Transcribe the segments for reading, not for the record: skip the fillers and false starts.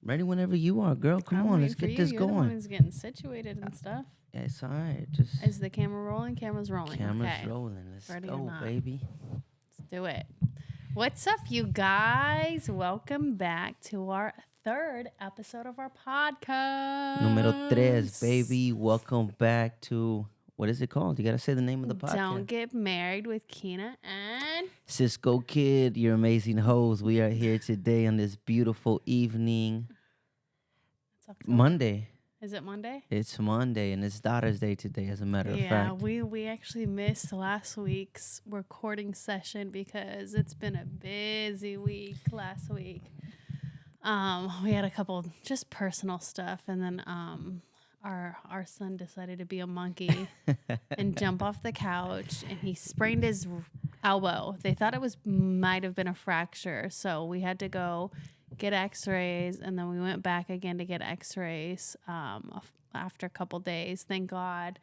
Ready whenever you are, girl. Come I'm on, waiting let's for get you. this You're the one going. who's getting situated and stuff. Yeah, it's all right. Just Is the camera rolling? Camera's rolling. cameras Okay. rolling. Let's Ready or go, not? baby. Let's do it. What's up, you guys? Welcome back to our third episode of our Número tres, podcast. baby. Welcome back to what is it called? You gotta say the name of the Don't podcast. get married with Kenna and Cisco Kid, your amazing host. We are here today on this beautiful evening. it's October. Monday. Is it Monday? It's Monday and it's Daughter's Day today, as a matter of Yeah, fact. we actually missed last week's recording session because it's been a busy week last week. We had a couple just personal stuff, and then our son decided to be a monkey and jump off the couch, and he sprained his elbow. They thought it was might have been a fracture, so we had to go get X-rays, and then we went back again to get X-rays after a couple days. Thank God.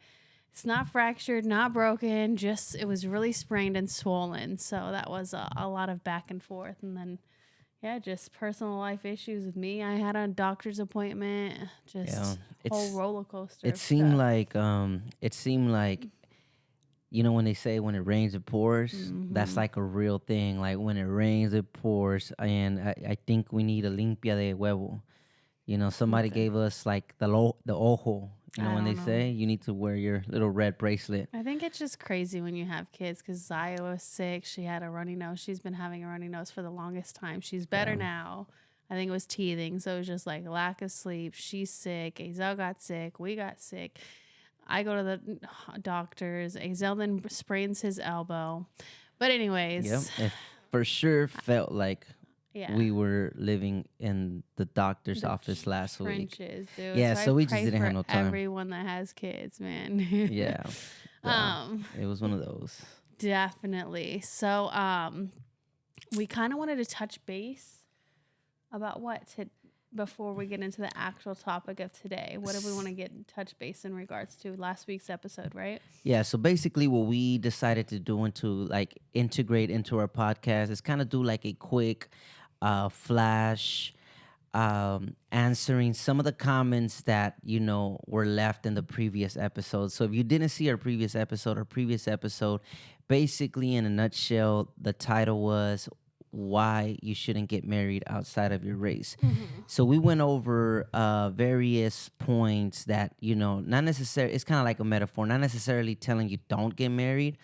It's not fractured, not broken, just it was really sprained and swollen. So that was a lot of back and forth. And then yeah, just personal life issues with me. I had a doctor's appointment, Yeah. just whole It's roller coaster it of seemed stuff. like when they say when it rains it pours, that's Mm-hmm. like a real thing. Like when it rains it pours, and I think we need a limpia de huevo. Somebody What's it? gave us like the ojo. I When they don't know. say you need to wear your little red bracelet. I think it's just crazy when you have kids because Zaya was sick. She had a runny nose. She's been having a runny nose for the longest time. She's better Yeah. now. I think it was teething. So it was just like lack of sleep. She's sick. Azel got sick. We got sick. I go to the doctors. Azel then sprains his elbow. But, Yep. anyways, It for sure felt like yeah. we were living in the doctor's The office last week. trenches, dude. Yeah, So I so we just pray didn't have for no time. everyone that has kids, man. Yeah. Yeah. um, It was one of those. definitely. So, we kind of wanted to touch base about before we get into the actual topic of today. What do we want to get in touch base in regards to last week's episode, right? Yeah, so basically what we decided to do and to like integrate into our podcast is kind of do like a quick flash answering some of the comments that were left in the previous episode. So if you didn't see our previous episode, basically in a nutshell, the title was why you shouldn't get married outside of your race. Mm-hmm. So we went over various points that not necessarily. It's kind of like a metaphor, not necessarily telling you don't get married,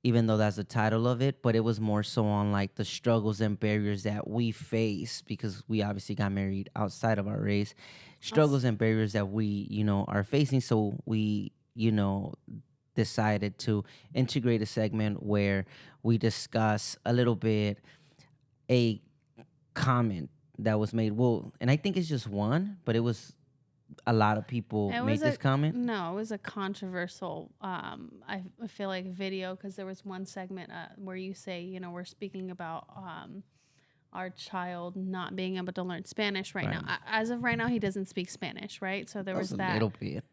even though that's the title of it, but it was more so on like the struggles and barriers that we face because we obviously got married outside of our race. Struggles and barriers that we, are facing. So we, decided to integrate a segment where we discuss a little bit a comment that was made. Well, and I think it's just one, but it was a lot of people It made was this comment. no, it was a controversial. I feel like video because there was one segment where you say, we're speaking about our child not being able to learn Spanish right now. Right. As of right now, he doesn't speak Spanish, right? So there That was was a that. little bit.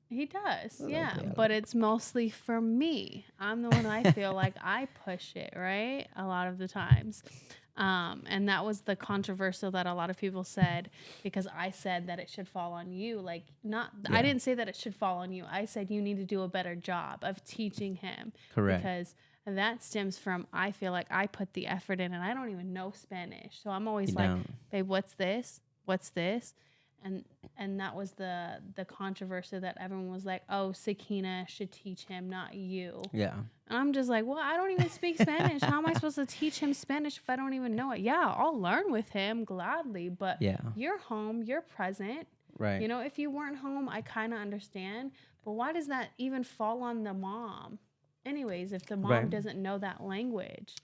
He does, A little yeah, bit. but it's mostly for me. I'm the one I feel like I push it, right? A lot of the times. And that was the controversial that a lot of people said because I said that it should fall on you. Like, not, I Yeah. didn't say that it should fall on you. I said you need to do a better job of teaching him. Correct. Because that stems from, I feel like I put the effort in and I don't even know Spanish. So I'm always You like, don't. babe, what's this? What's this? And that was the controversy that everyone was like, oh, Sakina should teach him, not you. Yeah. And I'm just like, well, I don't even speak Spanish. How am I supposed to teach him Spanish if I don't even know it? Yeah, I'll learn with him gladly, but Yeah. you're home, you're present. Right. If you weren't home, I kind of understand. But why does that even fall on the mom? Anyways, if the mom Right. doesn't know that language.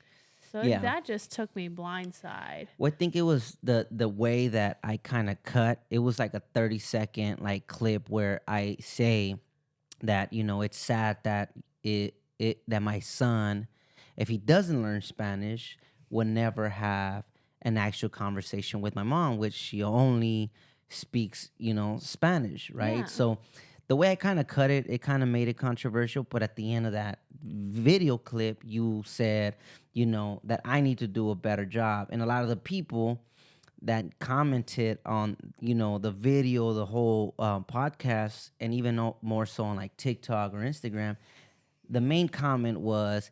So Yeah. that just took me blindside. Well, I think it was the way that I kind of cut. It was like a 30-second like clip where I say that it's sad that that my son, if he doesn't learn Spanish, would never have an actual conversation with my mom, which she only speaks Spanish, right? Yeah. So the way I kind of cut it, it kind of made it controversial. But at the end of that video clip, you said, that I need to do a better job. And a lot of the people that commented on, the video, the whole podcast, and even more so on like TikTok or Instagram. The main comment was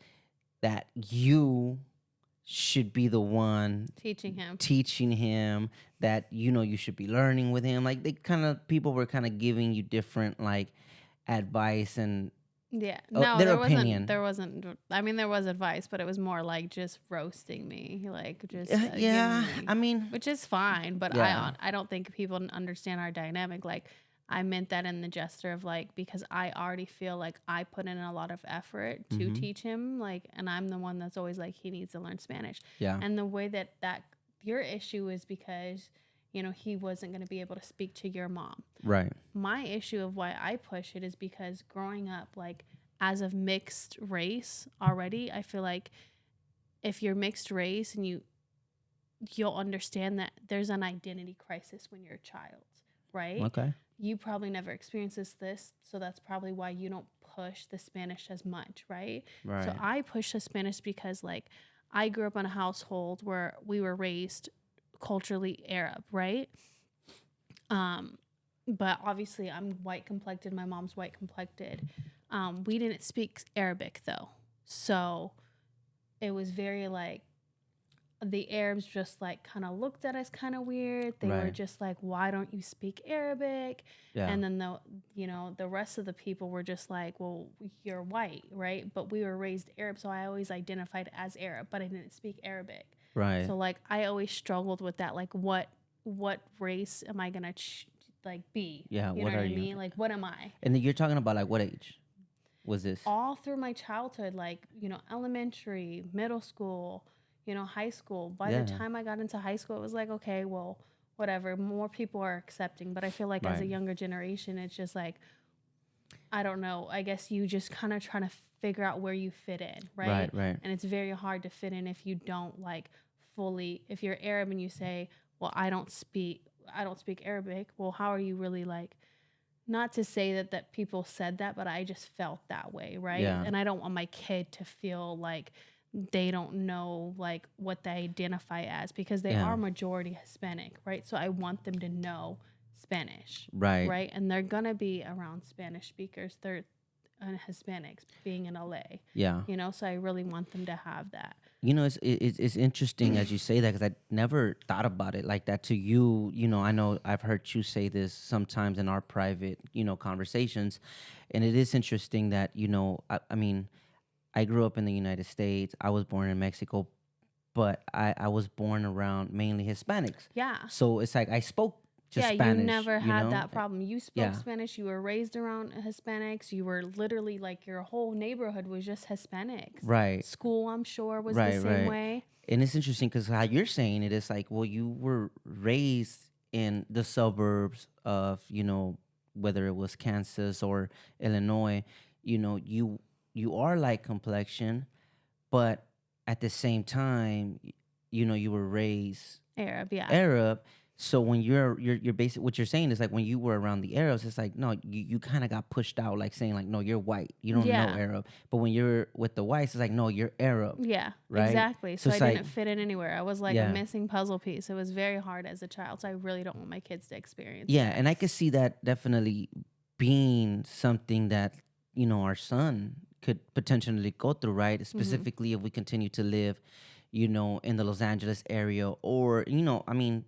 that you should be the one Teaching him. teaching him, that you should be learning with him. Like, they kind of people were kind of giving you different like advice and Yeah. No, their there wasn't. opinion. There wasn't. I mean, there was advice, but it was more like just roasting me, like just Yeah, giving me, I mean, which is fine. But yeah. I don't think people understand our dynamic. Like, I meant that in the gesture of like, because I already feel like I put in a lot of effort to Hmm. teach him, like, and I'm the one that's always like he needs to learn Spanish. Yeah. And the way that your issue is because he wasn't going to be able to speak to your mom. Right. My issue of why I push it is because growing up, like, as of mixed race already, I feel like if you're mixed race and you'll understand that there's an identity crisis when you're a child, right? Okay. You probably never experienced this, so that's probably why you don't push the Spanish as much, right? So Right. I push the Spanish because, like, I grew up in a household where we were raised culturally Arab, right? But obviously I'm white complected. My mom's white complected. We didn't speak Arabic though, so it was very like the Arabs just like kind of looked at us kind of weird. They were Right. just like, "Why don't you speak Arabic?" Yeah. And then the rest of the people were just like, "Well, you're white, right?" But we were raised Arab, so I always identified as Arab, but I didn't speak Arabic. Right. So like I always struggled with that. Like what race am I gonna like be? Yeah. You What know what are I you? mean? Like what am I? And then you're talking about like what age was this? All through my childhood, like elementary, middle school, high school. By the Yeah. time I got into high school, it was like, okay, well, whatever. More people are accepting, but I feel like as a Right. younger generation, it's just like I don't know. I guess you just kind of trying to figure out where you fit in, right? Right. Right. And it's very hard to fit in if you don't like fully. If you're Arab and you say, "Well, I don't speak Arabic." Well, how are you really like? Not to say that people said that, but I just felt that way, right? Yeah. And I don't want my kid to feel like they don't know like what they identify as because they Yeah. are majority Hispanic, right? So I want them to know Spanish, Right. right? And they're gonna be around Spanish speakers. They're Hispanics being in LA, Yeah. so I really want them to have that. It's interesting as you say that, because I never thought about it like that. To you, I know I've heard you say this sometimes in our private, conversations, and it is interesting that I mean, I grew up in the United States. I was born in Mexico, but I was born around mainly Hispanics. Yeah. So it's like I spoke just Yeah, you Spanish. never had that problem. You spoke Yeah. Spanish. You were raised around Hispanics. You were literally like your whole neighborhood was just Hispanics. Right. School, I'm sure, was Right. the same Right. way. And it's interesting because how you're saying it is like, well, you were raised in the suburbs of, whether it was Kansas or Illinois, you are light complexion, but at the same time, you were raised Arab, yeah. Arab. So when you're basic, what you're saying is like when you were around the Arabs, it's like no, you kind of got pushed out, like saying like no, you're white, you don't know Yeah. Arab. But when you're with the whites, it's like no, you're Arab, Yeah, right? exactly. So So I it's like didn't fit in anywhere. I was like a yeah, missing puzzle piece. It was very hard as a child. So I really don't want my kids to experience yeah, that. and I could see that definitely being something that our son could potentially go through, right? Specifically if we continue to live, in the Los Angeles area, or I mean,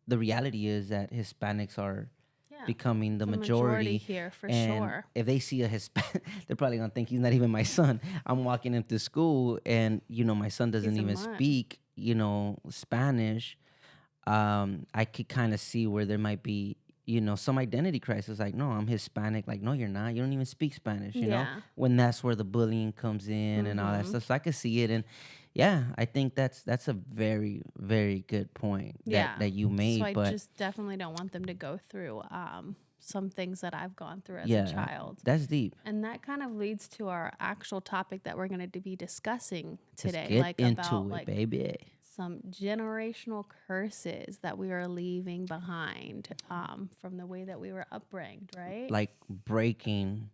the reality is that Hispanics are Yeah. becoming the It's a majority here for and sure. if they see a Hispanic, they're probably gonna think he's not even my son. I'm walking him to school, and my son doesn't He's a even mutt. speak, Spanish. I could kind of see where there might be, some identity crisis. Like, no, I'm Hispanic. Like, no, you're not. You don't even speak Spanish. Yeah. When that's where the bullying comes in and all that Mhm. stuff. So I could see it, and yeah, I think that's a very very good point Yeah. that you So made. I But just definitely don't want them to go through some things that I've gone through as a yeah, child. that's deep. And that kind of leads to our actual topic that we're going to be discussing Let's today, get like into about it, like baby. some generational curses that we are leaving behind from the way that we were upbringed, right? Like breaking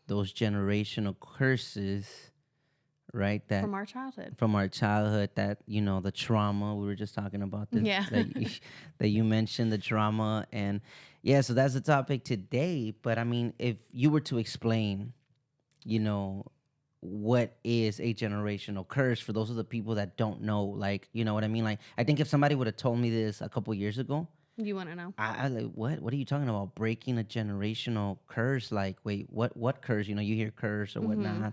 those generational curses, right? That from our childhood. from our childhood, that the trauma, we were just talking about this, Yeah. that you mentioned the trauma. And yeah, so that's the topic today. But I mean, if you were to explain, you know what is a generational curse for those of the people that don't know, like, you know what I mean? Like, I think if somebody would have told me this a couple years ago, You want to know? I like, what are you talking about, breaking a generational curse? Like, wait, what curse? You hear curse or Mm-hmm. whatnot.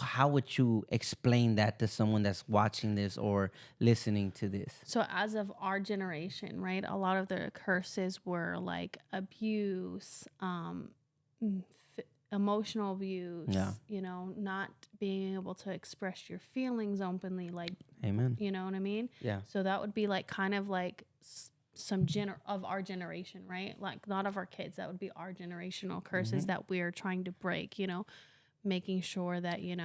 How would you explain that to someone that's watching this or listening to this? So, as of our generation, right, a lot of the curses were like abuse, mm, emotional Yeah. abuse, not being able to express your feelings openly, like, Amen. you know what I mean? Yeah. So, that would be like kind of like of our generation, right? Like, not of our kids, that would be our generational curses Hmm. that we're trying to break, making sure that, yeah,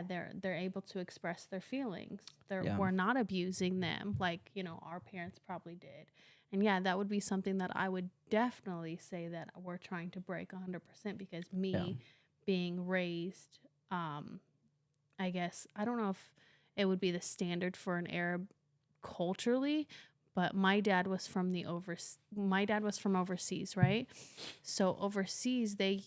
they're able to express their feelings. Yeah. We're not abusing them like our parents probably did. And yeah, that would be something that I would definitely say that we're trying to break 100%, because Yeah. me being raised, um I guess I don't know if it would be the standard for an Arab culturally, but my dad was from overseas, right? So overseas, the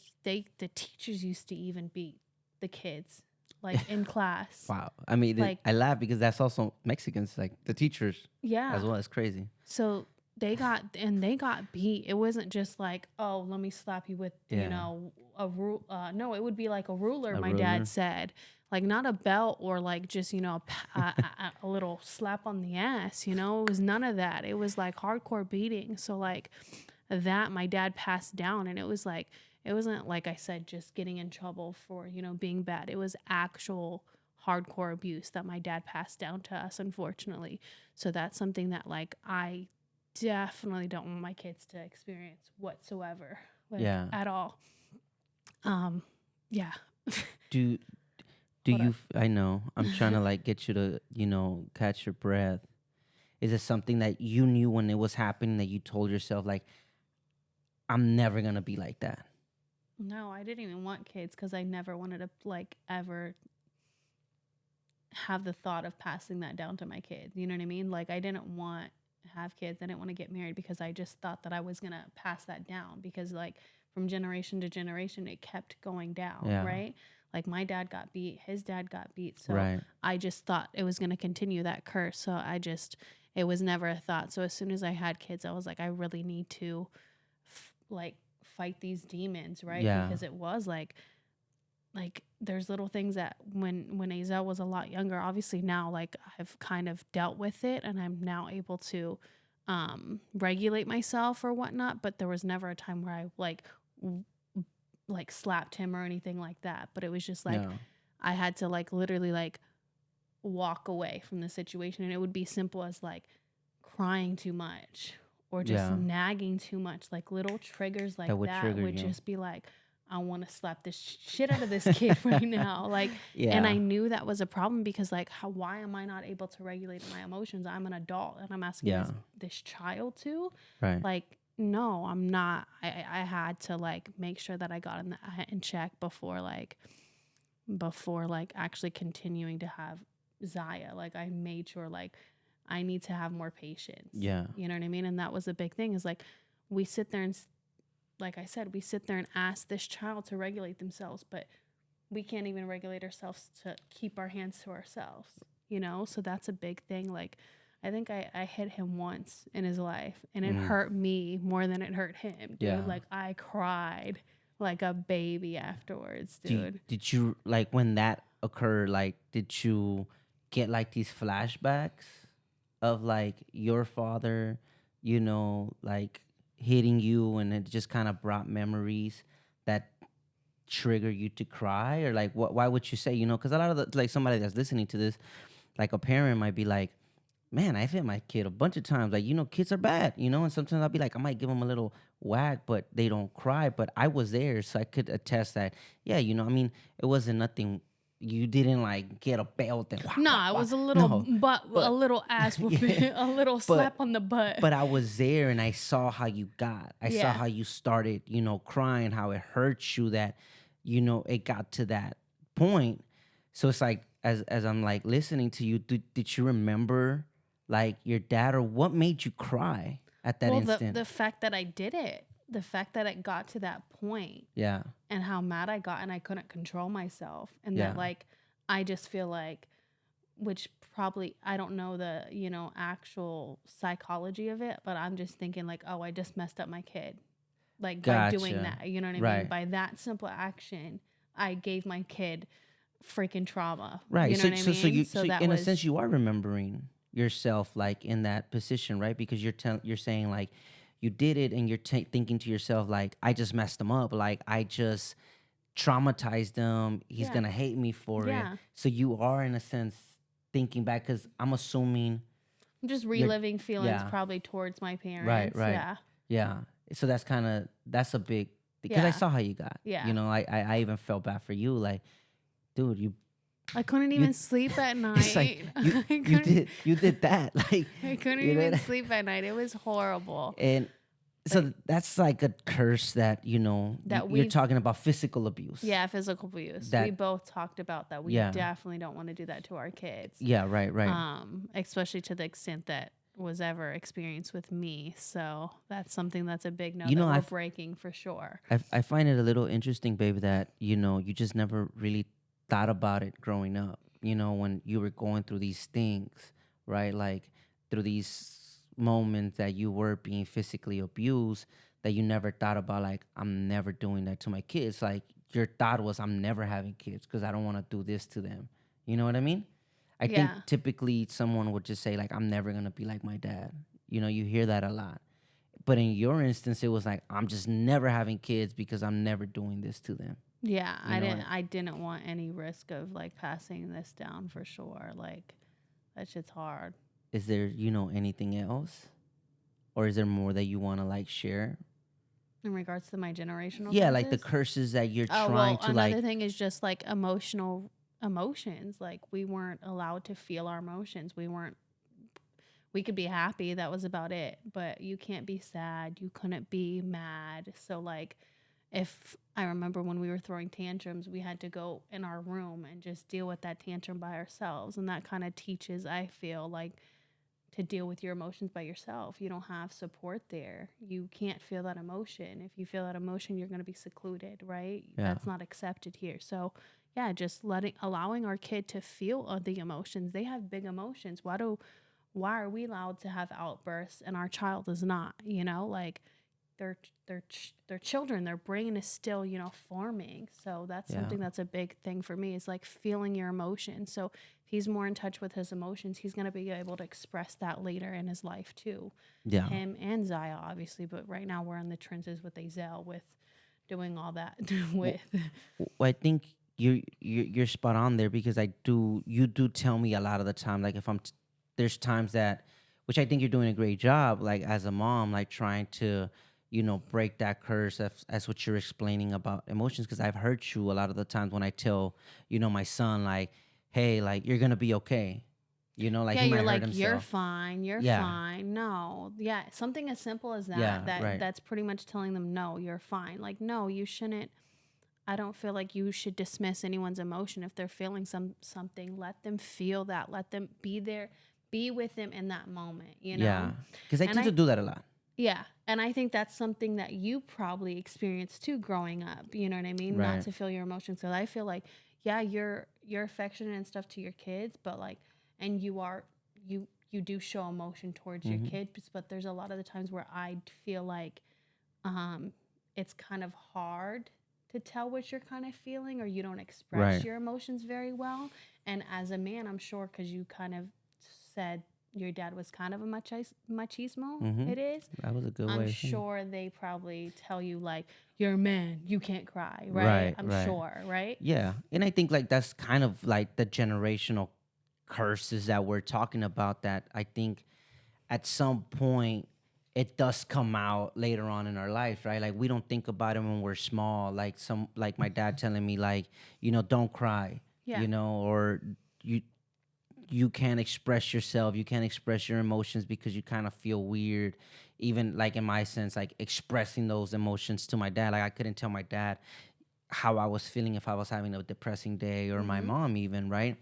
teachers used to even beat the kids, like in class. Wow. I mean, Like, I laugh because that's also Mexicans, like the teachers as yeah. well. It's crazy. So they got beat. It wasn't just like, oh, let me slap you with, Yeah. a rule. No, it would be like a ruler. A My dad ruler. said, like, not a belt or like just a little slap on the ass. It was none of that. It was like hardcore beating. So like that, my dad passed down, and it was like it wasn't, like I said, just getting in trouble for being bad. It was actual hardcore abuse that my dad passed down to us, unfortunately. So that's something that like I definitely don't want my kids to experience whatsoever, like Yeah. at all. Um, yeah. Do do Hold you? up. I know. I'm trying to like get you to catch your breath. Is it something that you knew when it was happening that you told yourself like, I'm never gonna be like that? No, I didn't even want kids because I never wanted to like ever have the thought of passing that down to my kids. You know what I mean? Like I didn't want to have kids. I didn't want to get married because I just thought that I was gonna pass that down, because like from generation to generation it kept going down, Yeah. right? Like my dad got beat, his dad got beat. So Right. I just thought it was gonna continue that curse. So it was never a thought. So as soon as I had kids, I was like, I really need to like fight these demons, right? Yeah. Because it was like there's little things that when Azel was a lot younger, obviously now like I've kind of dealt with it and I'm now able to regulate myself or whatnot, but there was never a time where I w- like slapped him or anything like that. But it was just like Yeah. I had to like literally like walk away from the situation, and it would be simple as like crying too much or just Yeah. nagging too much, like little triggers like That would that trigger would you. just be like, I want to slap this shit out of this kid right now. Like, and I Yeah. knew that was a problem because like why am I not able to regulate my emotions? I'm an adult and I'm asking Yeah. this child to, Right. like, no, I'm not. I had to like make sure that I got in check before actually continuing to have Zaya. Like I made sure like I need to have more patience. Yeah. You know what I mean? And that was a big thing, is like we sit there and like I said, we sit there and ask this child to regulate themselves, but we can't even regulate ourselves to keep our hands to ourselves. So that's a big thing. Like I think I hit him once in his life, and it Mm. hurt me more than it hurt him, dude. Yeah. Like I cried like a baby afterwards, Do dude. did you like when that occurred? Like, did you get like these flashbacks of like your father, like hitting you, and it just kind of brought memories that trigger you to cry, or like what? Why would you say? Because a lot of like somebody that's listening to this, like a parent might be like, man, I've hit my kid a bunch of times. Like, kids are bad, and sometimes I'll be like, I might give them a little whack, but they don't cry. But I was there, so I could attest that, yeah, I mean, it wasn't nothing. You didn't like get a belt and wah, wah, Nah, it wah. was a little No, butt, a but little ass whooping, yeah, a little but slap on the butt. but I was there and I saw how you got. I saw Yeah. how you started, crying, how it hurt you that, it got to that. point, so it's like as I'm like listening to you, did you remember like your dad, or what made you cry at that Well, instant? the fact that I did it, the fact that it got to that point, Yeah, and how mad I got and I couldn't control myself, and that yeah, like I just feel like, which probably I don't know the, actual psychology of it, but I'm just thinking like, oh, I just messed up my kid, like by doing gotcha. that, you know what I mean? Right, By that simple action, I gave my kid freaking trauma. right. You know So what I so mean? you So so that in a sense was, you are remembering yourself like in that position, right? Because you're saying like you did it, and you're thinking to yourself like, I just messed him up, like I just traumatized him. He's yeah, gonna hate me for it. yeah. So you are in a sense thinking back, because I'm assuming I'm just you're, reliving feelings yeah, probably towards my right, parents. right, Yeah. yeah. So that's a big, because I Yeah. saw how you got. Yeah. I even felt bad for you, like, dude, I couldn't you even sleep at it's like night. you I you couldn't did you did that, like, I couldn't you know even that? sleep at night. It was horrible. And Like so that's like a curse that that you're we've talking about physical abuse. yeah, physical abuse. We That, both talked about that. We yeah, definitely don't want to do that to our kids. yeah, right, right. Especially to the extent that was ever experienced with me. So that's something that's a big no You that know, we're breaking for sure. I find it a little interesting, babe, that you just never really thought about it growing up. When you were going through these things, right? Like through these moments that you were being physically abused, that you never thought about, like, I'm never doing that to my kids. Like your thought was, I'm never having kids because I don't want to do this to them. You know what I mean? I think Yeah. typically someone would just say like, I'm never gonna be like my dad. You hear that a lot. But in your instance, it was like, I'm just never having kids because I'm never doing this to them. Yeah, You know, I didn't want any risk of like passing this down for sure. Like that shit's hard. is there, anything else? Or is there more that you want to like share? In regards to my generational Yeah, like the curses. curses that you're Oh, trying well, to another like, thing is just like emotions. Like we weren't allowed to feel our emotions. We could be happy, that was about it. But you can't be sad. You couldn't be mad. So like if I remember when we were throwing tantrums, we had to go in our room and just deal with that tantrum by ourselves. And that kind of teaches, I feel like, to deal with your emotions by yourself. You don't have support there. You can't feel that emotion. If you feel that emotion, you're going to be secluded, right? yeah, That's not accepted here. So, yeah, just allowing our kid to feel the emotions. They have big emotions. Why are we allowed to have outbursts and our child is not? Like they're children. Their brain is still, forming. So that's yeah, something that's a big thing for me, is like feeling your emotions. So if he's more in touch with his emotions, he's going to be able to express that later in his life too. yeah. Him and Zaya, obviously, but right now we're in the trenches with Azel, with doing all that Well, with. I think you're spot on there, because you do tell me a lot of the time, like, if there's times that, which I think you're doing a great job, like as a mom, like trying to, break that curse, as what you're explaining about emotions, because I've heard you a lot of the times when I tell, my son, like, hey, like, you're gonna be okay. Like Yeah, he you're might hurt like, you're himself. fine, you're Yeah, fine. No. Yeah, something as simple as that, yeah, right. that's pretty much telling them, no, you're fine. Like, no, you shouldn't. I don't feel like you should dismiss anyone's emotion if they're feeling something. Let them feel that. Let them be there, be with them in that moment. Yeah, because I And tend to I do that a lot. yeah, and I think that's something that you probably experienced too growing up. You know what I mean? Not Right. to feel your emotions. So I feel like, yeah, you're affectionate and stuff to your kids, but like, and you do show emotion towards your Hmm. kids, but there's a lot of the times where I feel like um, it's kind of hard to tell what you're kind of feeling, or you don't express Right. your emotions very well. And as a man, I'm sure, because you kind of said your dad was kind of a machismo, Hmm. it is. That was a good I'm way of saying. sure they probably tell you like, you're a man, you can't cry, right? Right, I'm right. sure, right? Yeah. And I think like that's kind of like the generational curses that we're talking about, that I think at some point it does come out later on in our life, right? Like we don't think about it when we're small. Like my dad telling me like, don't cry, Yeah. or you you can't express yourself, you can't express your emotions because you kind of feel weird. Even like in my sense, like expressing those emotions to my dad, like I couldn't tell my dad, how I was feeling if I was having a depressing day, or my Mm-hmm. mom even, right?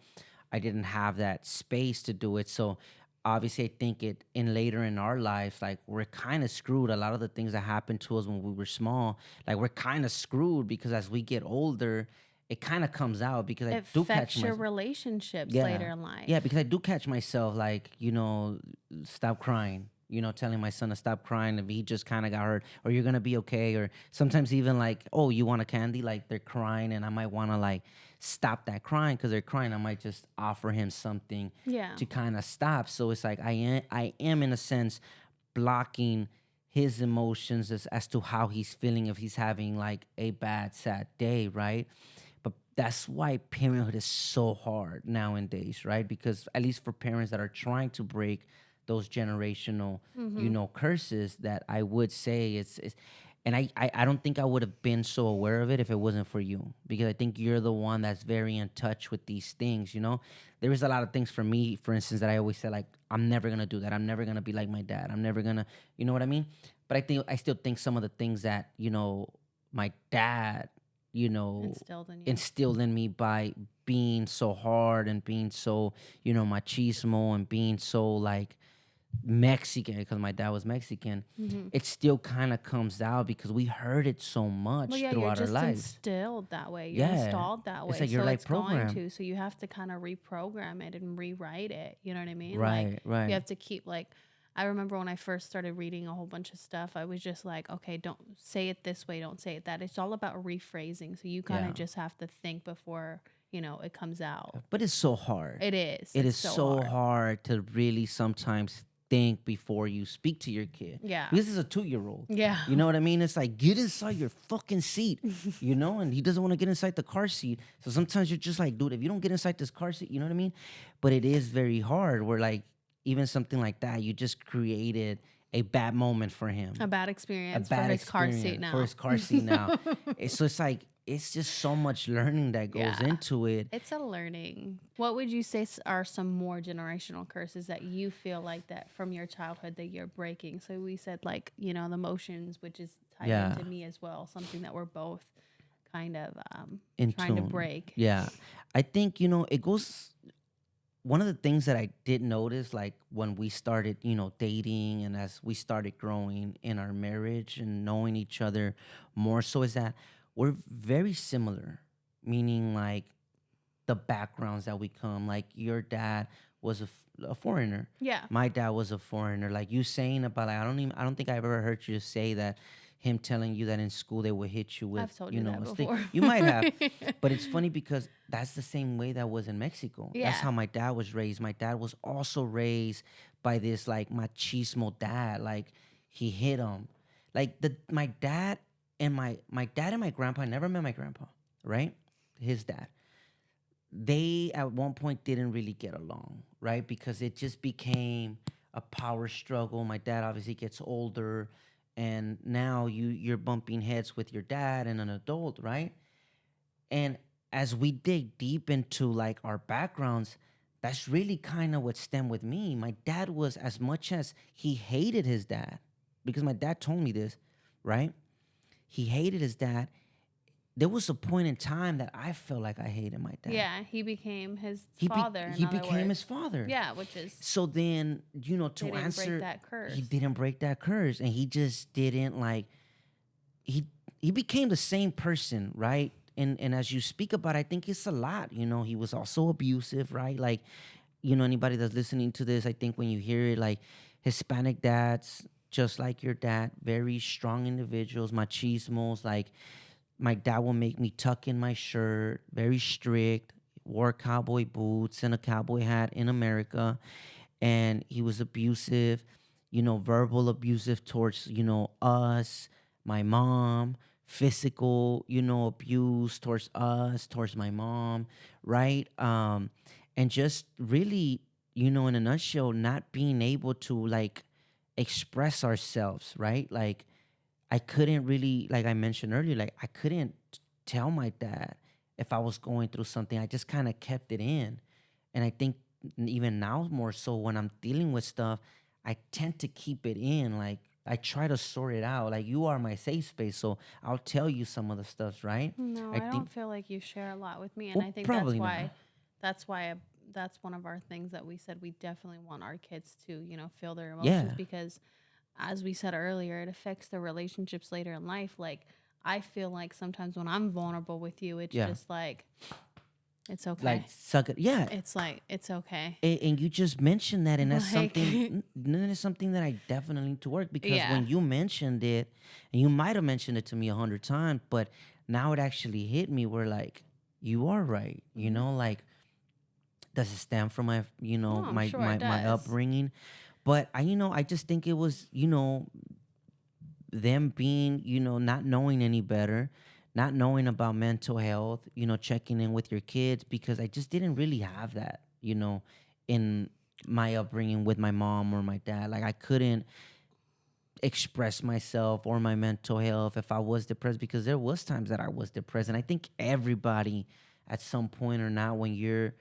I didn't have that space to do it. So obviously I think it in later in our life, like we're kind of screwed. A lot of the things that happened to us when we were small, like we're kind of screwed because as we get older, it kind of comes out because I It do catch affects your myself. relationships Yeah. later in Yeah, life. because I do catch myself like, stop crying, telling my son to stop crying if he just kind of got hurt, or you're going to be okay. Or sometimes even like, oh, you want a candy? Like they're crying and I might want to like stop that crying because they're crying. I might just offer him something Yeah. to kind of stop. So it's like I am in a sense blocking his emotions as to how he's feeling if he's having like a bad, sad day, right? But that's why parenthood is so hard nowadays, right? Because at least for parents that are trying to break those generational, Mm-hmm. curses, that I would say it's and I don't think I would have been so aware of it if it wasn't for you. Because I think you're the one that's very in touch with these things, There is a lot of things for me, for instance, that I always say, like, I'm never gonna do that. I'm never gonna be like my dad. I'm never gonna, you know what I mean? But I still think some of the things that, my dad, you know, Instilled in you. instilled in me by being so hard and being so, machismo, and being so like Mexican, because my dad was Mexican, Mm-hmm. it still kind of comes out because we heard it so Well, much yeah, you're throughout our just lives. instilled that way. You're Yeah. installed that It's way. like you're So like it's going programmed. to. So you have to kind of reprogram it and rewrite it. You know what I mean? Like, Right, you right. have to keep, like, I remember when I first started reading a whole bunch of stuff, I was just like, okay, don't say it this way, don't say it that. It's all about rephrasing. So you kind Yeah. of just have to think before, it comes out. But it's so hard. It is. It It's is so so hard. hard to really sometimes think before you speak to your kid. Yeah. Because this is a 2-year old. Yeah. You know what I mean? It's like, get inside your fucking seat, and he doesn't want to get inside the car seat. So sometimes you're just like, dude, if you don't get inside this car seat, you know what I mean? But it is very hard where, like, even something like that, you just created a bad moment for A him, bad a experience for bad his car seat experience for now. his car seat now. So it's like, it's just so much learning that goes Yeah. into it. It's a learning. What would you say are some more generational curses that you feel like that from your childhood that you're breaking? So we said, like, the emotions, which is tied Yeah. into me as well, something that we're both kind of In trying to tune. break. Yeah. I think, it goes, one of the things that I did notice, like when we started, dating, and as we started growing in our marriage and knowing each other more so, is that we're very similar, meaning like the backgrounds that we come. Like your dad was a foreigner. Yeah. My dad was a foreigner. Like you saying about, like, I don't think I've ever heard you say that, him telling you that in school they would hit you with, I've told you that a stick. before. You might have, but it's funny because that's the same way that was in Mexico. That's Yeah. how my dad was raised. My dad was also raised by this like machismo dad. Like he hit him. Like my dad and my grandpa, I never met my grandpa, right? His dad, they at one point didn't really get along, right? Because it just became a power struggle. My dad obviously gets older, and now you're bumping heads with your dad and an adult, right? And as we dig deep into like our backgrounds, that's really kind of what stemmed with me. My dad was, as much as he hated his dad, because my dad told me this, right? He hated his dad. There was a point in time that I felt like I hated my dad. Yeah, he became his He father, in he other became his words. father. Yeah, which is, So then, they to didn't break answer, that he curse. didn't break that curse, and he just didn't like, he he became the same person, right? And as you speak about, I think it's a lot. He was also abusive, right? Like, anybody that's listening to this, I think when you hear it, like Hispanic dads, just like your dad, very strong individuals, machismos. Like my dad will make me tuck in my shirt, very strict, wore cowboy boots and a cowboy hat in America. And he was abusive, verbal abusive towards, us, my mom, physical, abuse towards us, towards my mom, right? And just really, in a nutshell, not being able to like express ourselves, right? Like I couldn't really, like I mentioned earlier, like I couldn't tell my dad if I was going through something. I just kind of kept it in. And I think even now more so when I'm dealing with stuff, I tend to keep it in. Like I try to sort it out. Like, you are my safe space, so I'll tell you some of the stuff, right? No, I I don't think, feel like you share a lot with me, and well, I think probably not. that's why that's one of our things that we said we definitely want our kids to, feel their emotions Yeah, because as we said earlier, it affects their relationships later in life. Like I feel like sometimes when I'm vulnerable with you, it's yeah. just like it's Like, okay. suck it. Yeah. It's like it's okay. And you just mentioned that, and that's Like something. That is something that I definitely need to work, because yeah. when you mentioned it, and you might have mentioned it to me 100 times, but now it actually hit me. Where, like, you are right. Hmm. Like, does it stem from my, No, I'm sure it my does. upbringing? But I just think it was, them being, not knowing any better, not knowing about mental health, checking in with your kids, because I just didn't really have that, in my upbringing with my mom or my dad. Like, I couldn't express myself or my mental health if I was depressed, because there was times that I was depressed. And I think everybody at some point or not, when you're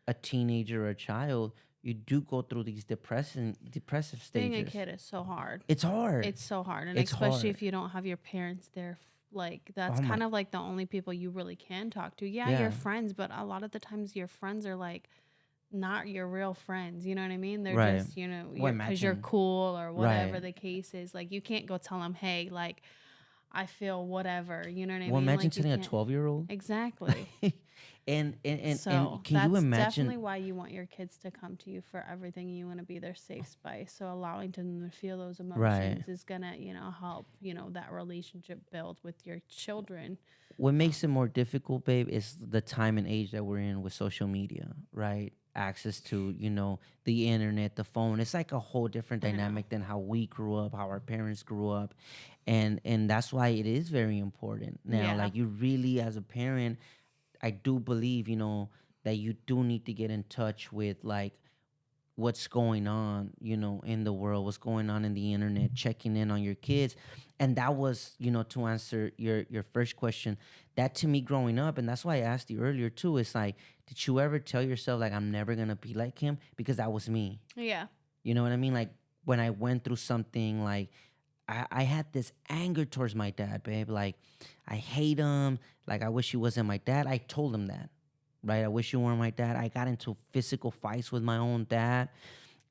a teenager or a child, you do go through these depressive Being a stages. kid is so hard. It's hard. It's so hard, and It's especially hard. if you don't have your parents there. Like that's Oh my, kind of like the only people you really can talk to. Yeah, your yeah. friends, but a lot of the times your friends are like not your real friends. You know what I mean? They're Right. just, Well, you're because you're imagine. cool or Right. whatever the case is. Like you can't go tell them, hey, like I feel whatever. You know what I Well, mean? imagine Like you telling a can't. 12-year-old. Exactly. And So can you that's imagine? definitely why you want your kids to come to you for everything. You want to be their safe space. So allowing them to feel those Right. emotions is gonna, help, that relationship build with your children. What makes it more difficult, babe, is the time and age that we're in with social media, right? Access to, the internet, the phone. It's like a whole different I know. dynamic than how we grew up, how our parents grew up. And that's why it is very important. Now, Yeah. like, you really, as a parent, I do believe, that you do need to get in touch with, like, what's going on, in the world, what's going on in the internet, checking in on your kids. And that was, to answer your first question, that to me growing up, and that's why I asked you earlier too, is like, did you ever tell yourself, like, I'm never gonna be like him? Because that was me. Yeah. You know what I mean? Like, when I went through something, like, I had this anger towards my dad, babe. Like, I hate him. Like, I wish he wasn't my dad. I told him that, right? I wish you weren't my dad. I got into physical fights with my own dad.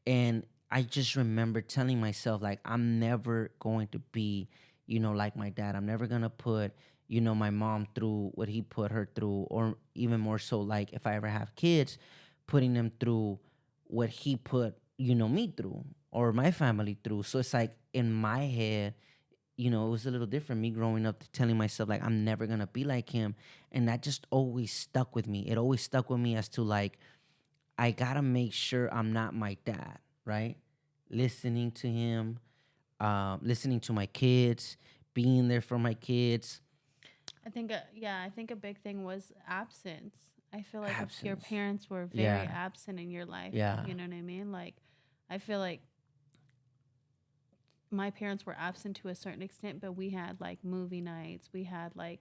And I just remember telling myself, like, I'm never going to be, like my dad. I'm never going to put, my mom through what he put her through. Or even more so, like, if I ever have kids, putting them through what he put, me through, or my family through. So it's like, in my head, it was a little different. Me growing up, telling myself, like, I'm never going to be like him. And that just always stuck with me. It always stuck with me as to, like, I gotta make sure I'm not my dad, right? Listening to him, listening to my kids, being there for my kids. I think a big thing was absence. I feel like if your Absence. parents were very Yeah, absent in your life, yeah. you know what I mean? Like, I feel like my parents were absent to a certain extent, but we had like movie nights. We had like,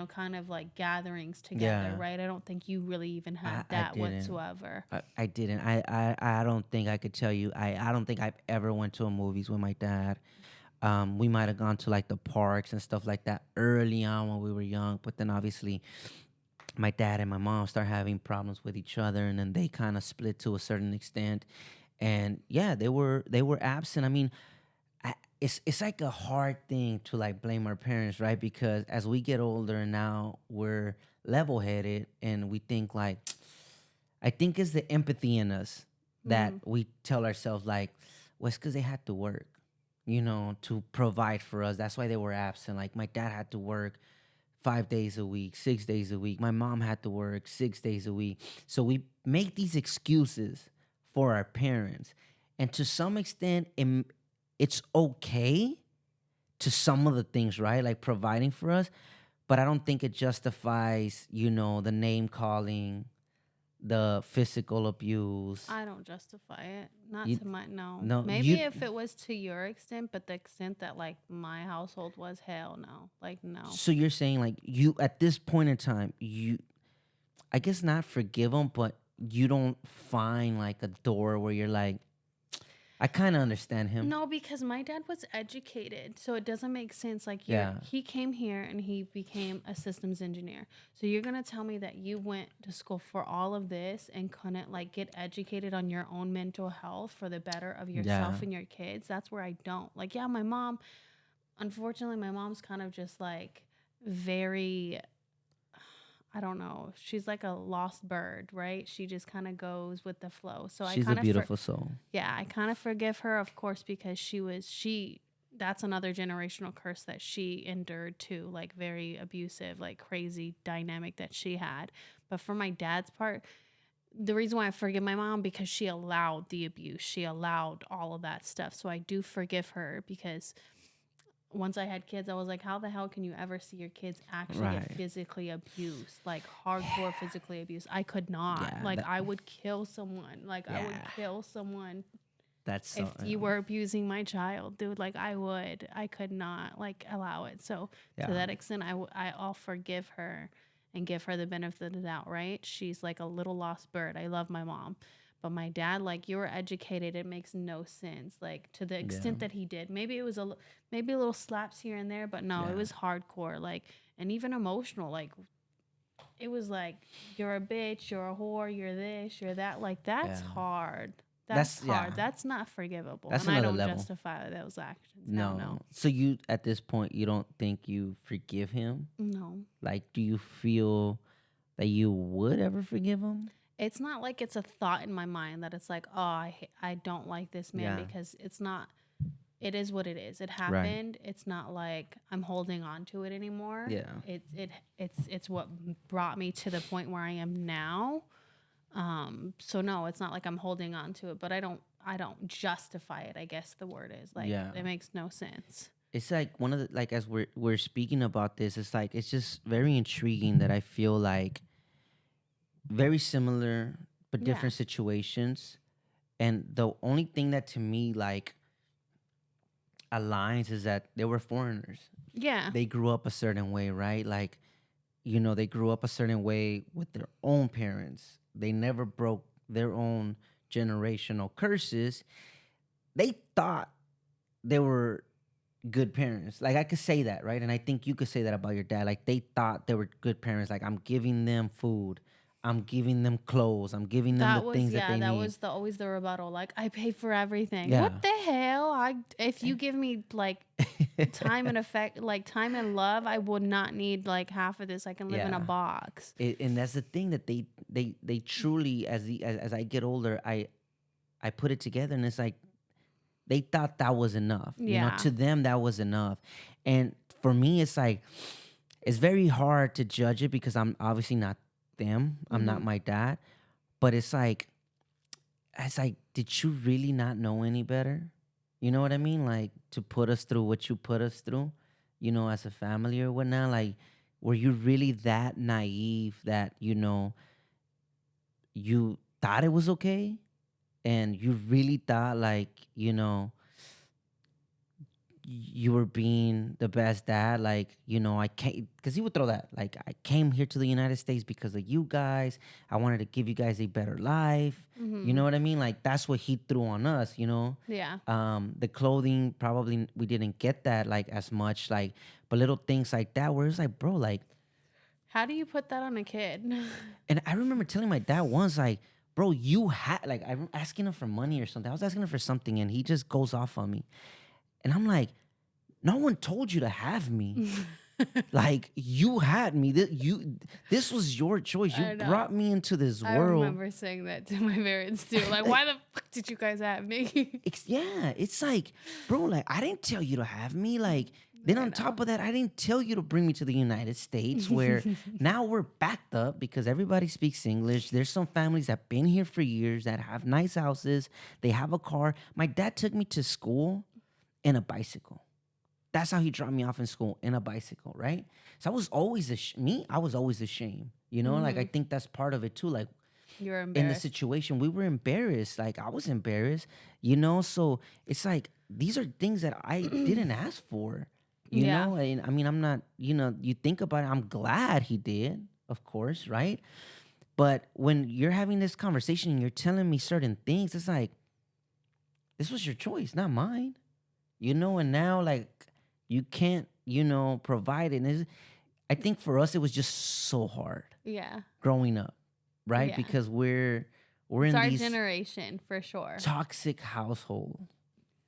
kind of like gatherings together, Yeah. right? I don't think you really even had I that didn't. whatsoever. I didn't. I don't think I could tell you. I don't think I've ever went to a movies with my dad. We might have gone to, like, the parks and stuff like that early on when we were young, but then obviously my dad and my mom start having problems with each other, and then they kind of split to a certain extent. And yeah, they were absent. I mean, it's like a hard thing to, like, blame our parents, right? Because as we get older and now we're level headed, and we think, like, I think it's the empathy in us that Mm. we tell ourselves, like, well, it's because they had to work, to provide for us. That's why they were absent. Like, my dad had to work 5 days a week, 6 days a week. My mom had to work 6 days a week. So we make these excuses for our parents. And to some extent, it's okay to some of the things, right? Like, providing for us. But I don't think it justifies, the name calling, the physical abuse. I don't justify it. Not You to my no. no, Maybe you if it was to your extent, but the extent that like my household was, hell no. Like no. so you're saying, like, you at this point in time, I guess not forgive them, but you don't find, like, a door where you're like, I kind of understand him. No, because my dad was educated, so it doesn't make sense. Like Yeah. he came here and he became a systems engineer. So you're gonna tell me that you went to school for all of this and couldn't like get educated on your own mental health for the better of Yeah. yourself and your kids? That's where I don't. Like, yeah, my mom. Unfortunately, my mom's kind of just like very. I don't know. She's like a lost bird, right? She just kind of goes with the flow. So I She's a kind of beautiful soul. yeah, I kind of forgive her, of course, because she that's another generational curse that she endured too, like very abusive, like crazy dynamic that she had. But for my dad's part, the reason why I forgive my mom because she allowed the abuse. She allowed all of that stuff. So I do forgive her because once I had kids, I was like, how the hell can you ever see your kids actually get Right. physically abused, like hardcore physically abused? I could not. Yeah. Like, I would kill someone. Like, I would Yeah. kill someone That's if so. you were abusing my child, dude. Like, I would. I could not, like, allow it. So, to Yeah. that extent, I'll forgive her and give her the benefit of the doubt, right? She's like a little lost bird. I love my mom. But my dad, like, you were educated. It makes no sense. Like, to the Yeah. extent that he did. Maybe it was maybe a little slaps here and there, but no, it Yeah. was hardcore. Like, and even emotional. Like, it was like, you're a bitch, you're a whore, you're this, you're that. Like, that's Yeah. hard. That's Yeah. hard. That's not forgivable. That's And I another don't level. justify those actions. Hell No. no. So you at this point you don't think you forgive him? No. Like, do you feel that you would ever forgive him? It's not like it's a thought in my mind that it's like, oh, I don't like this man Yeah. because it's not. It is what it is. It Right. happened. It's not like I'm holding on to it anymore. Yeah. It's what brought me to the point where I am now. So no, it's not like I'm holding on to it, but I don't justify it, I guess the word is. Like Yeah. it makes no sense. It's like one of the like as we're speaking about this, it's like it's just very intriguing that I feel like very similar but Yeah. different situations. And the only thing that to me like aligns is that they were foreigners. Yeah. They grew up a certain way, right? Like, they grew up a certain way with their own parents. They never broke their own generational curses. They thought they were good parents. Like I could say that, right? And I think you could say that about your dad. Like they thought they were good parents. Like I'm giving them food. I'm giving them clothes. I'm giving them the That was things that yeah, they that need. was the always the rebuttal. Like I pay for everything. What Yeah. the hell? I if you give me like time and effect, like time and love, I would not need like half of this. I can live in a Yeah. box. And that's the thing that they truly as I get older, I put it together and it's like they thought that was enough. Yeah. To them that was enough. And for me it's like it's very hard to judge it because I'm obviously not them. I'm not Mhm. my dad. But it's like, did you really not know any better? You know what I mean? Like to put us through what you put us through, as a family or whatnot. Like, were you really that naive that, you thought it was okay? And you really thought like, you were being the best dad, like, I came because he would throw that, like, I came here to the United States because of you guys. I wanted to give you guys a better life. You Mhm. know what I mean? Like, that's what he threw on us. Yeah. The clothing, probably we didn't get that like as much, like, but little things like that where it's like, bro, like, How do you put that on a kid? and I remember telling my dad once, like, bro, you had, like, I'm asking him for money or something. I was asking him for something and he just goes off on me. And I'm like, no one told you to have me. Like you had me. This was your choice. You I know. brought me into this I world. remember saying that to my parents too. Like, why the fuck did you guys have me? Yeah, it's like, bro, like I didn't tell you to have me. Like then I on know. top of that, I didn't tell you to bring me to the United States where now we're backed up because everybody speaks English. There's some families that been here for years that have nice houses. They have a car. My dad took me to school in a bicycle. That's how he dropped me off in school, in a bicycle, right? So I was always I was always ashamed, Like I Mhm. think that's part of it too. Like You're in the embarrassed. situation, we were embarrassed. Like I was embarrassed, So it's like these are things that I didn't ask for, Yeah. And I mean, I'm not, you think about it. I'm glad he did, of course, right? But when you're having this conversation and you're telling me certain things, it's like this was your choice, not mine. And now like you can't, provide it. And I think for us it was just so hard Yeah. growing up, right? Yeah. Because we're It's in our these generation for sure. toxic household.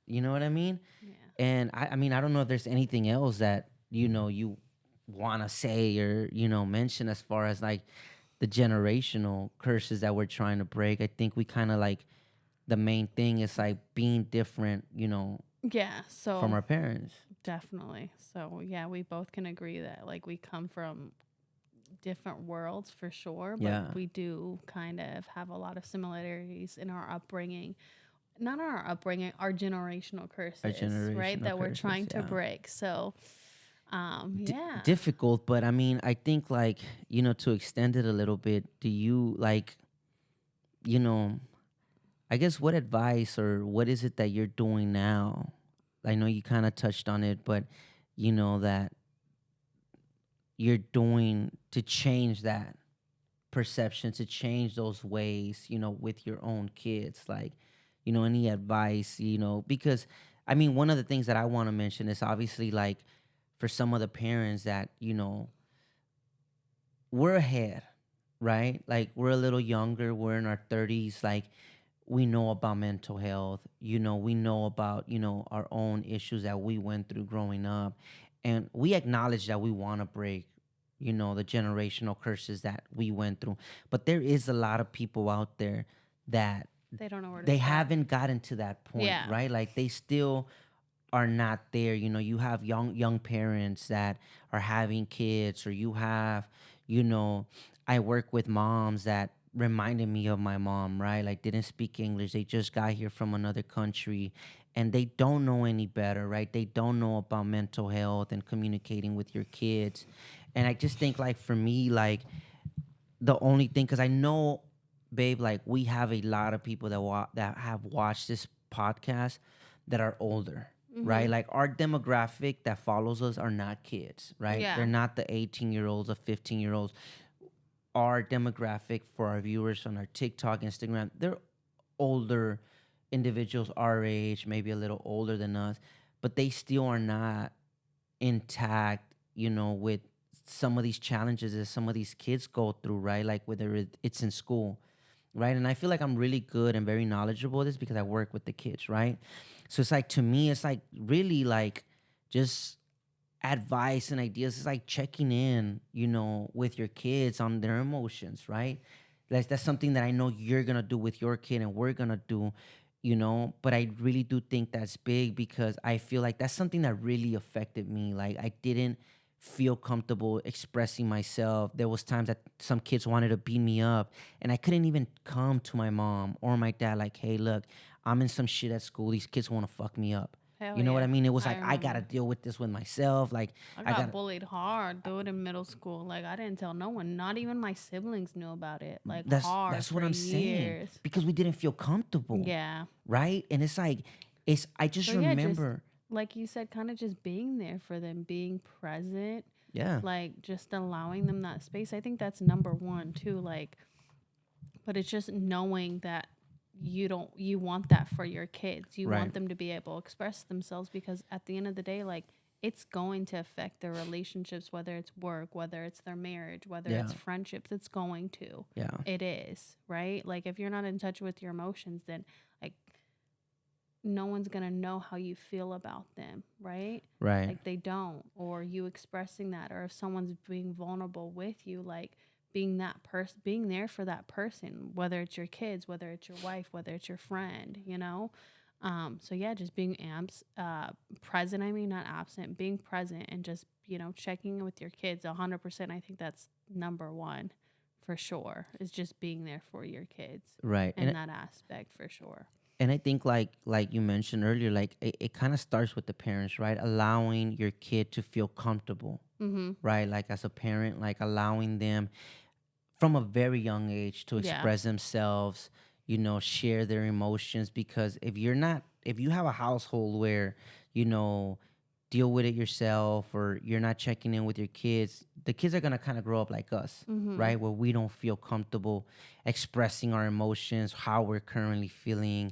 You know what I mean? Yeah. And I mean, I don't know if there's anything else that, you want to say or, mention as far as like the generational curses that we're trying to break. I think we kind of like the main thing is like being different, Yeah. from So our parents. definitely. So yeah, we both can agree that like we come from different worlds for sure, but Yeah. we do kind of have a lot of similarities in our upbringing. Not our upbringing, our generational Our curses, right? generational That we're curses. trying to Yeah. break. So, yeah. Difficult, but I mean, I think like, to extend it a little bit, do you like, you know, I guess what advice or what is it that you're doing now? I know you kind of touched on it, but that you're doing to change that perception, to change those ways, with your own kids. Like, any advice, because I mean, one of the things that I want to mention is obviously like for some of the parents that, we're ahead, right? Like we're a little younger, we're in our 30s, like we know about mental health, we know about, our own issues that we went through growing up. And we acknowledge that we want to break, the generational curses that we went through. But there is a lot of people out there that They don't know where to they start. haven't gotten to that point, Yeah. right? Like they still are not there. You have young parents that are having kids, or you have, you know, I work with moms that reminded me of my mom, right? Like didn't speak English. They just got here from another country and they don't know any better, right? They don't know about mental health and communicating with your kids. And I just think like for me, like the only thing, because I know, babe, like we have a lot of people that have watched this podcast that are older, right? Mhm. Like our demographic that follows us are not kids, right? They're Yeah. not the 18-year-olds or 15-year-olds. Our demographic for our viewers on our TikTok, Instagram, they're older individuals our age, maybe a little older than us, but they still are not intact, with some of these challenges that some of these kids go through, right? Like whether it's in school, right? And I feel like I'm really good and very knowledgeable of this because I work with the kids, right? So it's like to me, it's like really like just advice and ideas. It's like checking in, with your kids on their emotions, right? That's something that I know you're gonna do with your kid and we're gonna do, But I really do think that's big because I feel like that's something that really affected me. Like I didn't feel comfortable expressing myself. There was times that some kids wanted to beat me up and I couldn't even come to my mom or my dad like, hey, look, I'm in some shit at school. These kids want to fuck me up. Hell You know what I yeah. mean? It was I like I gotta remember. deal with this with myself. Like I I got gotta. bullied hard, dude, in middle school. Like I didn't tell no one. Not even my siblings knew about it. Like hard That's for what I'm saying years. because we didn't feel comfortable, Yeah. right? And it's like it's. I So just yeah, just remember. like you said, kind of just being there for them, being present, Yeah. like just allowing them that space. I think that's number one too. Like, but it's just knowing that you want that for your kids. You Right. want them to be able to express themselves because at the end of the day, like it's going to affect their relationships, whether it's work, whether it's their marriage, whether Yeah. it's friendships. It's going to. Yeah. It is, right? Like if you're not in touch with your emotions, then like no one's going to know how you feel about them, right? Right. Like they don't, or you expressing that, or if someone's being vulnerable with you, like being that person, being there for that person, whether it's your kids, whether it's your wife, whether it's your friend. So yeah, just being present. I mean, not absent, being present and just, checking in with your kids 100%. I think that's number one for sure, is just being there for your kids Right. in that aspect for sure. And I think like you mentioned earlier, like it kind of starts with the parents, right? Allowing your kid to feel comfortable, Mm-hmm. right? Like as a parent, like allowing them from a very young age to Yeah. express themselves, share their emotions. Because if you have a household where, you know, deal with it yourself or you're not checking in with your kids, the kids are going to kind of grow up like us, Mm-hmm. right? Where we don't feel comfortable expressing our emotions, how we're currently feeling,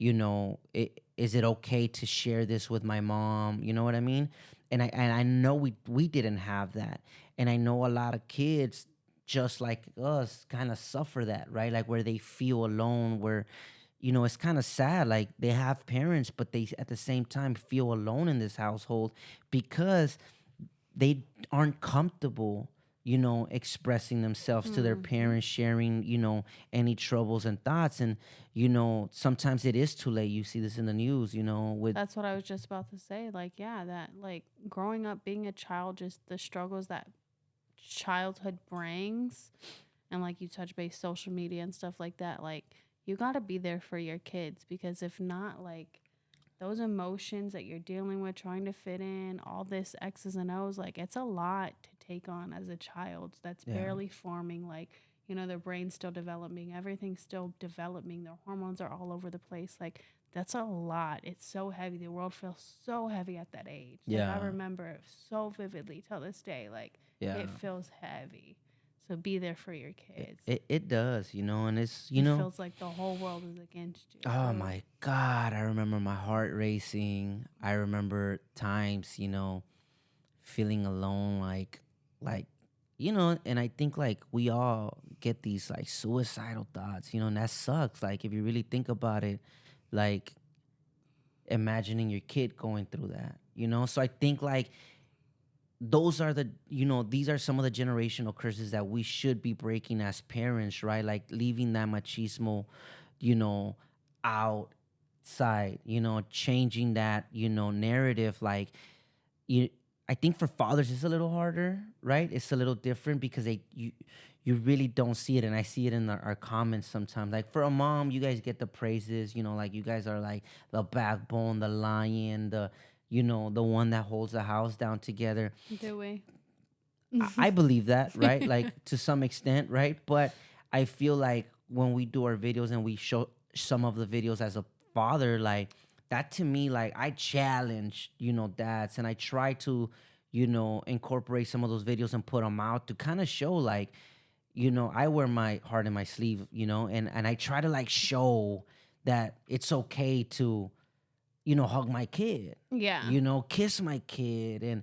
is it okay to share this with my mom? You know what I mean? And I know we didn't have that. And I know a lot of kids just like us kind of suffer that, right? Like where they feel alone, where it's kind of sad. Like they have parents, but they at the same time feel alone in this household because they aren't comfortable, expressing themselves to their Hmm. parents, sharing, any troubles and thoughts. And, sometimes it is too late. You see this in the news, with, That's what I was just about to say. Like, yeah, that like growing up being a child, just the struggles that childhood brings, and like you touch base social media and stuff like that. Like, you got to be there for your kids, because if not, like those emotions that you're dealing with, trying to fit in, all this X's and O's, like it's a lot to take on as a child that's yeah, barely forming. Like, their brain's still developing, everything's still developing, their hormones are all over the place. Like, that's a lot. It's so heavy. The world feels so heavy at that age. Like, I yeah, remember it so vividly till this day. Like, yeah. it feels heavy. So be there for your It, kids. it, it does, and it's, It feels like the whole world is against you. oh Ugh. my God, I remember my heart racing. I remember times, feeling alone, like, and I think like we all get these like suicidal thoughts, and that sucks. Like if you really think about it, like imagining your kid going through that, So I think like those are these are some of the generational curses that we should be breaking as parents, right? Like leaving that machismo, you know, outside, changing that, narrative. Like you, I think for fathers it's a little harder, right? It's a little different because you really don't see it, and I see it in our comments sometimes. Like for a mom, you guys get the praises, like you guys are like the backbone, the lion, the one that holds the house down together. Do we? I believe that, right? Like to some extent, right? But I feel like when we do our videos and we show some of the videos as a father, like that to me, like I challenge, dads, and I try to, incorporate some of those videos and put them out to kind of show, like, I wear my heart in my sleeve, and I try to like show that it's okay to, hug my kid, Yeah. kiss my kid, and,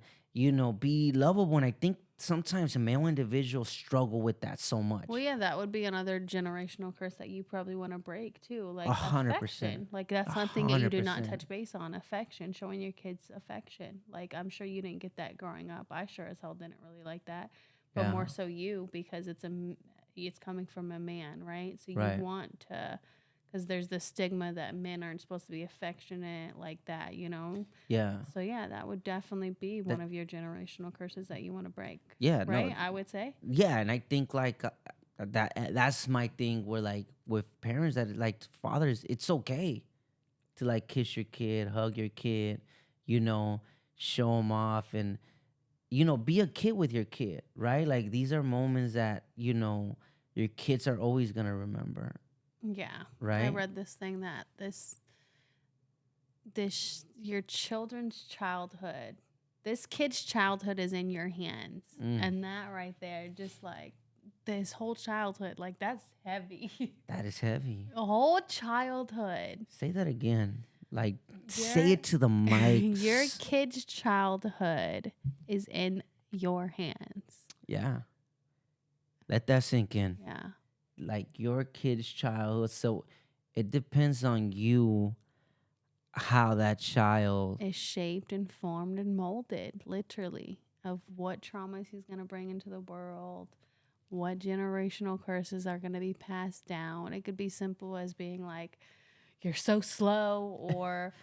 be lovable. And I think sometimes male individuals struggle with that so Well, much. yeah, that would be another generational curse that you probably want to break too. A Like hundred percent. affection. Like A that's something that you hundred do not percent. touch base on. Affection, showing your kids affection. Like I'm sure you didn't get that growing up. I sure as hell didn't really like that. But Yeah. more so you, because it's coming from a man, right? So you Right. want to, because there's the stigma that men aren't supposed to be affectionate like that. Yeah. So yeah, that would definitely be That. one of your generational curses that you want to break, Yeah. No. right? I would say. Yeah, and I think like that's my thing. Where like with parents that like fathers, it's okay to like kiss your kid, hug your kid, you know, show them off, and be a kid with your kid, right? Like these are moments that your kids are always gonna remember, Yeah. I right? read this thing that this your children's childhood, this kid's childhood is in your hands. Mm, And that right there, just like this whole childhood, like that's heavy. that is heavy. A whole childhood. Say that again. Like say Your it to the your mics. kid's childhood is in your hands. Yeah, let that sink in. Yeah. Like your kid's childhood. So it depends on you how that child. Is shaped and formed and molded, literally, of what traumas he's going to bring into the world, what generational curses are going to be passed down. It could be simple as being like, you're so slow, or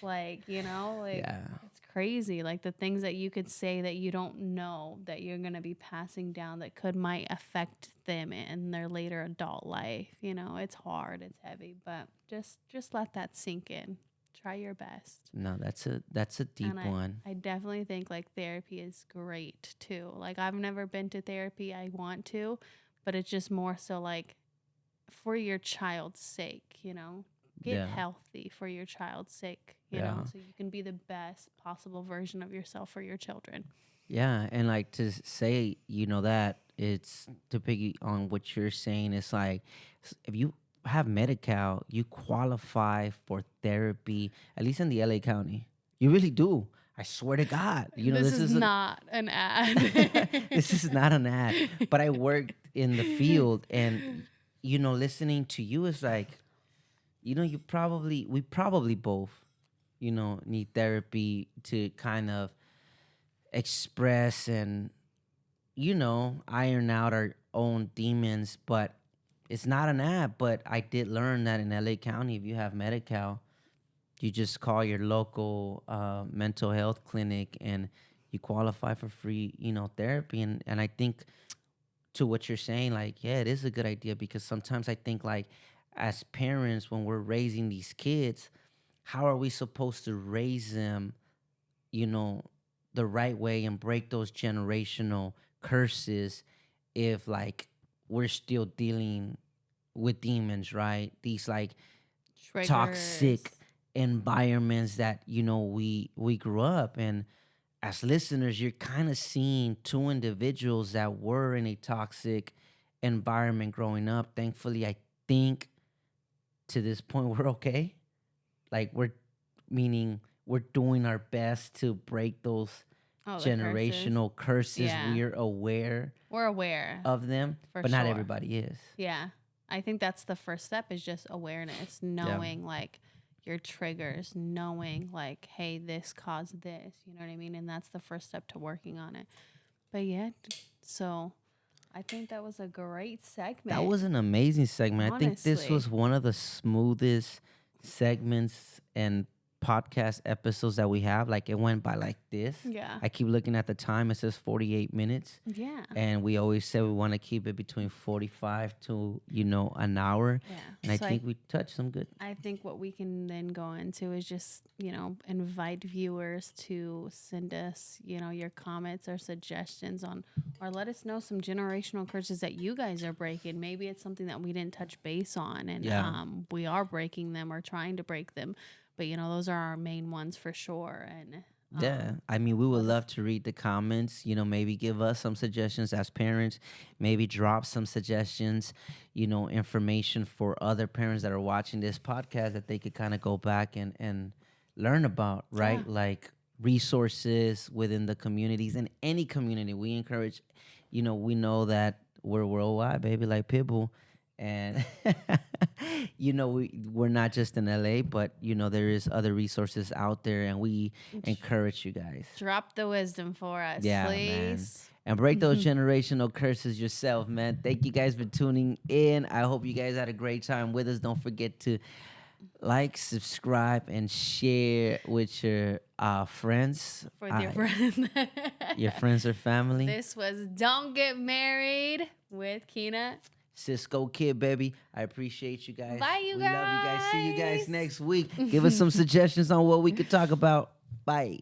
like Yeah, it's crazy. Like the things that you could say that you don't know that you're going to be passing down that might affect them in their later adult life. It's hard, it's heavy, but just let that sink in. Try your best. no, that's a And deep one. I definitely think like therapy is great too. Like I've never been to therapy. I want to, but it's just more so like for your child's sake. Get Yeah, healthy for your child's sake, yeah, so you can be the best possible version of yourself for your children. yeah. And like to say, that it's to piggy on what you're saying. It's like if you have Medi-Cal, you qualify for therapy, at least in the LA County. You really do. I swear to God. This This is is a not an ad. this is not an ad, but I worked in the field, and listening to you is like, we probably both, need therapy to kind of express and iron out our own demons. But it's not an ad. But I did learn that in LA County, if you have Medi-Cal, you just call your local mental health clinic and you qualify for free, therapy. And I think, to what you're saying, like, yeah, it is a good idea, because sometimes I think, like, as parents, when we're raising these kids, how are we supposed to raise them, you know, the right way and break those generational curses if, like, we're still dealing with demons, right? These, like, Triggers. toxic environments that we grew up in. As listeners, you're kind of seeing two individuals that were in a toxic environment growing up. Thankfully, I think to this point we're okay. Like, we're doing our best to break those Oh, the curses. generational curses. Yeah. We're aware We're aware of them, for but not sure. everybody is. Yeah. I think that's the first step, is just awareness, Yeah. knowing like your triggers, knowing like, hey, this caused this, you know what I mean? And that's the first step to working on it. But yeah, so I think that was a great segment. That was an amazing segment. I think this Honestly. was one of the smoothest segments and podcast episodes that we have. Like, it went by like this. Yeah. I keep looking at the time. It says 48 minutes. Yeah. And we always say we want to keep it between 45 to, an hour. Yeah. And I So think we touched some good. I think what we can then go into is just, invite viewers to send us, your comments or suggestions on, or let us know some generational curses that you guys are breaking. Maybe it's something that we didn't touch base on, and Yeah. we are breaking them or trying to break them. But, those are our main ones for sure. And Yeah, I mean, we would love to read the comments. Maybe give us some suggestions as parents. Maybe drop some suggestions, information for other parents that are watching this podcast that they could kind of go back and learn about, right? Yeah. Like, resources within the communities, in any community. We encourage, we know that we're worldwide, baby, like Pitbull. And we're not just in LA, but there is other resources out there, and we encourage you guys. Drop the wisdom for us, Yeah, man. please. And break those generational curses yourself, man. Thank you guys for tuning in. I hope you guys had a great time with us. Don't forget to like, subscribe, and share with your friends. With your friends. Your friends or family. This was Don't Get Married with Kenna. Cisco Kid, baby. I appreciate you guys. Bye, you we guys. love you guys. See you guys next week. Give us some suggestions on what we could talk about. Bye.